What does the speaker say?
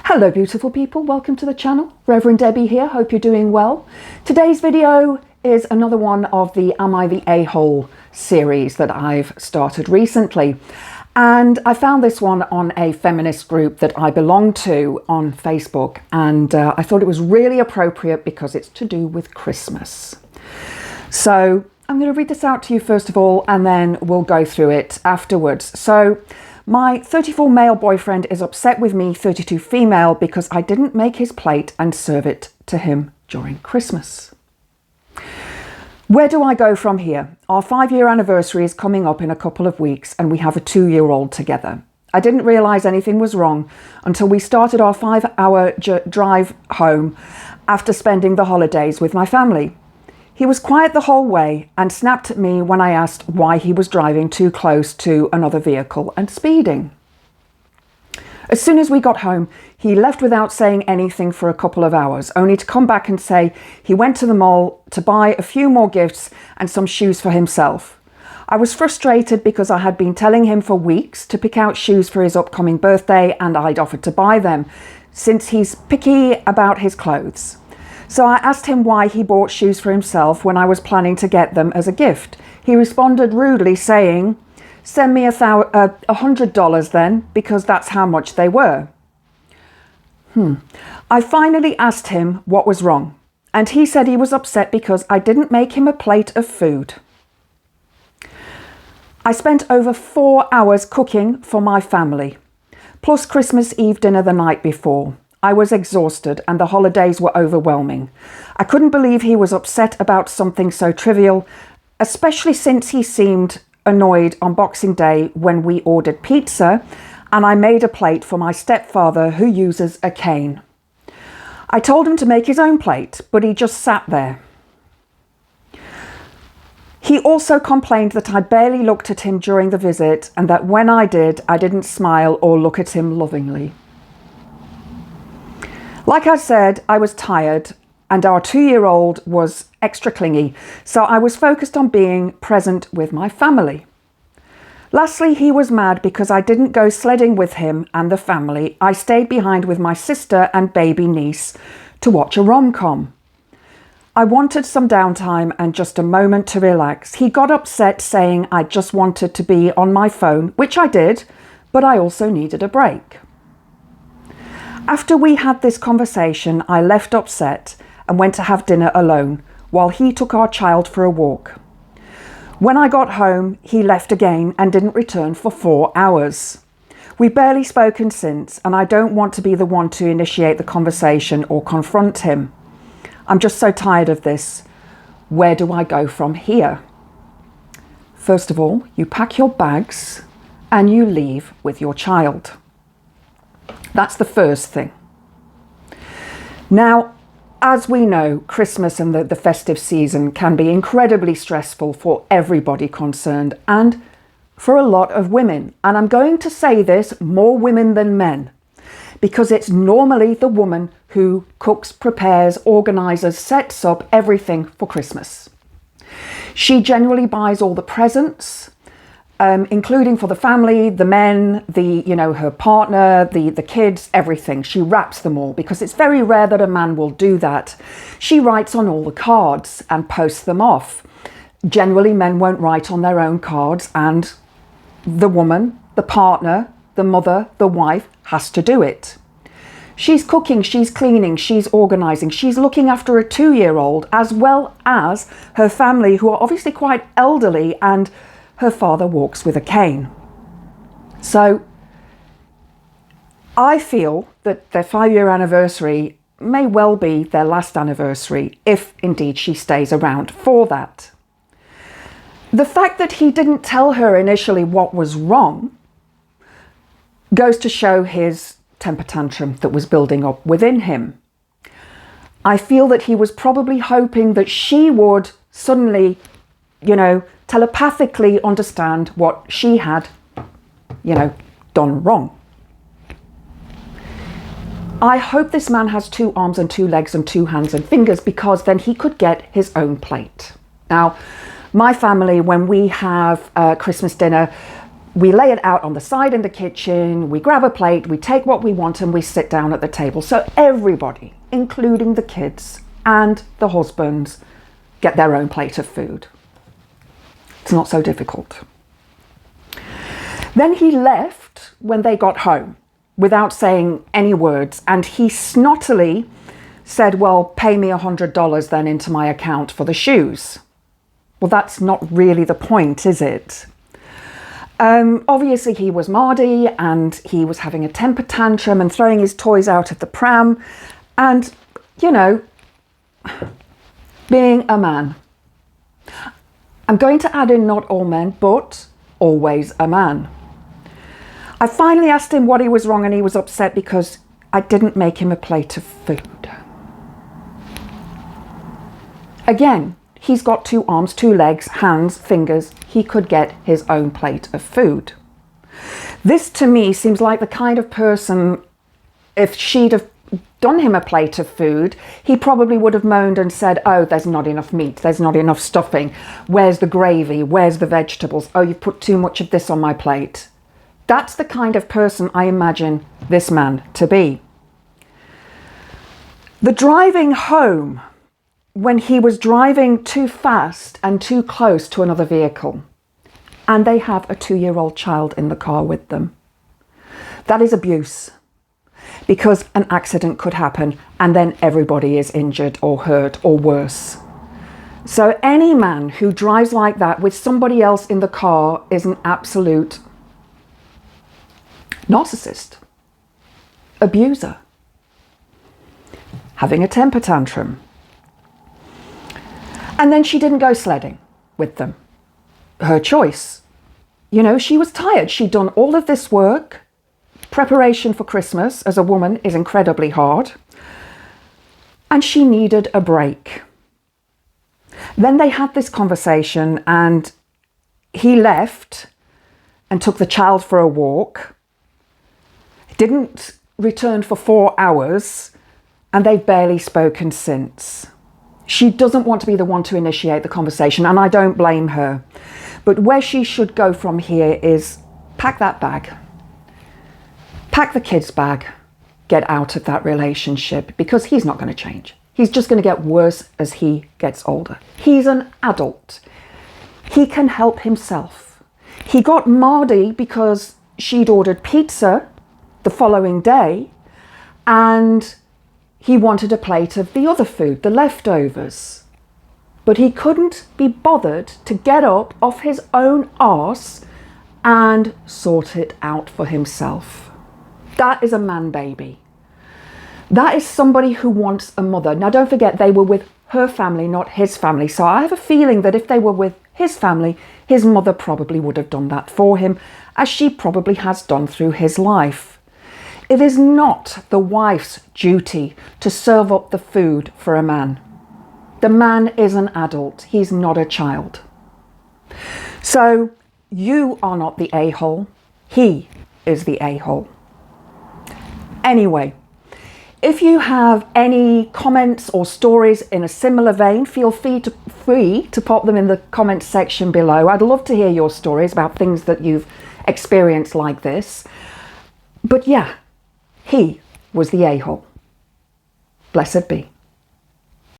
Hello beautiful people, welcome to the channel. Reverend Debbie here, hope you're doing well. Today's video is another one of the Am I the A-Hole series that I've started recently. And I found this one on a feminist group that I belong to on Facebook, and I thought it was really appropriate because it's to do with Christmas. So I'm going to read this out to you first of all, and then we'll go through it afterwards. So my 34 male boyfriend is upset with me, 32 female, because I didn't make his plate and serve it to him during Christmas. Where do I go from here? Our 5-year anniversary is coming up in a couple of weeks and we have a 2-year-old together. I didn't realise anything was wrong until we started our 5-hour drive home after spending the holidays with my family. He was quiet the whole way and snapped at me when I asked why he was driving too close to another vehicle and speeding. As soon as we got home, he left without saying anything for a couple of hours, only to come back and say he went to the mall to buy a few more gifts and some shoes for himself. I was frustrated because I had been telling him for weeks to pick out shoes for his upcoming birthday, and I'd offered to buy them since he's picky about his clothes. So I asked him why he bought shoes for himself when I was planning to get them as a gift. He responded rudely saying, "Send me $100 then, because that's how much they were." I finally asked him what was wrong, and he said he was upset because I didn't make him a plate of food. I spent over 4 hours cooking for my family, plus Christmas Eve dinner the night before. I was exhausted and the holidays were overwhelming. I couldn't believe he was upset about something so trivial, especially since he seemed annoyed on Boxing Day when we ordered pizza and I made a plate for my stepfather who uses a cane. I told him to make his own plate, but he just sat there. He also complained that I barely looked at him during the visit and that when I did, I didn't smile or look at him lovingly. Like I said, I was tired and our 2-year-old was extra clingy, so I was focused on being present with my family. Lastly, he was mad because I didn't go sledding with him and the family. I stayed behind with my sister and baby niece to watch a rom-com. I wanted some downtime and just a moment to relax. He got upset saying I just wanted to be on my phone, which I did, but I also needed a break. After we had this conversation, I left upset and went to have dinner alone while he took our child for a walk. When I got home, he left again and didn't return for 4 hours. We've barely spoken since, and I don't want to be the one to initiate the conversation or confront him. I'm just so tired of this. Where do I go from here? First of all, you pack your bags and you leave with your child. That's the first thing. Now, as we know, Christmas and the festive season can be incredibly stressful for everybody concerned and for a lot of women. And I'm going to say this, more women than men, because it's normally the woman who cooks, prepares, organises, sets up everything for Christmas. She generally buys all the presents, including for the family, the men, her partner, the kids, everything. She wraps them all because it's very rare that a man will do that. She writes on all the cards and posts them off. Generally, men won't write on their own cards, and the woman, the partner, the mother, the wife has to do it. She's cooking, she's cleaning, she's organising, she's looking after a 2-year-old as well as her family, who are obviously quite elderly, and her father walks with a cane. So I feel that their 5-year anniversary may well be their last anniversary, if indeed she stays around for that. The fact that he didn't tell her initially what was wrong goes to show his temper tantrum that was building up within him. I feel that he was probably hoping that she would suddenly, telepathically understand what she had, done wrong. I hope this man has 2 arms and 2 legs and 2 hands and fingers, because then he could get his own plate. Now, my family, when we have Christmas dinner, We lay it out on the side in the kitchen, we grab a plate, we take what we want and we sit down at the table. So everybody, including the kids and the husbands, get their own plate of food. It's not so difficult. Then he left when they got home without saying any words, and he snottily said, well, pay me $100 then into my account for the shoes. Well, that's not really the point, is it? Obviously he was Mardy and he was having a temper tantrum and throwing his toys out of the pram and, you know, being a man. I'm going to add in not all men, but always a man. I finally asked him what he was wrong and he was upset because I didn't make him a plate of food. Again, he's got 2 arms, 2 legs, hands, fingers. He could get his own plate of food. This to me seems like the kind of person, if she'd have done him a plate of food, he probably would have moaned and said, oh, there's not enough meat, there's not enough stuffing, where's the gravy, where's the vegetables, oh, you've put too much of this on my plate. That's the kind of person I imagine this man to be. The driving home, when he was driving too fast and too close to another vehicle, and they have a 2-year-old child in the car with them. That is abuse, because an accident could happen and then everybody is injured or hurt or worse. So any man who drives like that with somebody else in the car is an absolute narcissist, abuser, having a temper tantrum. And then she didn't go sledding with them. Her choice. You know, she was tired. She'd done all of this work. Preparation for Christmas as a woman is incredibly hard. And she needed a break. Then they had this conversation and he left and took the child for a walk. Didn't return for 4 hours and they've barely spoken since. She doesn't want to be the one to initiate the conversation, and I don't blame her. But where she should go from here is pack that bag. Pack the kid's bag. Get out of that relationship, because he's not going to change. He's just going to get worse as he gets older. He's an adult. He can help himself. He got Mardy because she'd ordered pizza the following day, and he wanted a plate of the other food, the leftovers. But he couldn't be bothered to get up off his own arse and sort it out for himself. That is a man baby. That is somebody who wants a mother. Now, don't forget, they were with her family, not his family. So I have a feeling that if they were with his family, his mother probably would have done that for him, as she probably has done through his life. It is not the wife's duty to serve up the food for a man. The man is an adult. He's not a child. So you are not the a-hole. He is the a-hole. Anyway, if you have any comments or stories in a similar vein, feel free to pop them in the comments section below. I'd love to hear your stories about things that you've experienced like this. But yeah, he was the a-hole. Blessed be.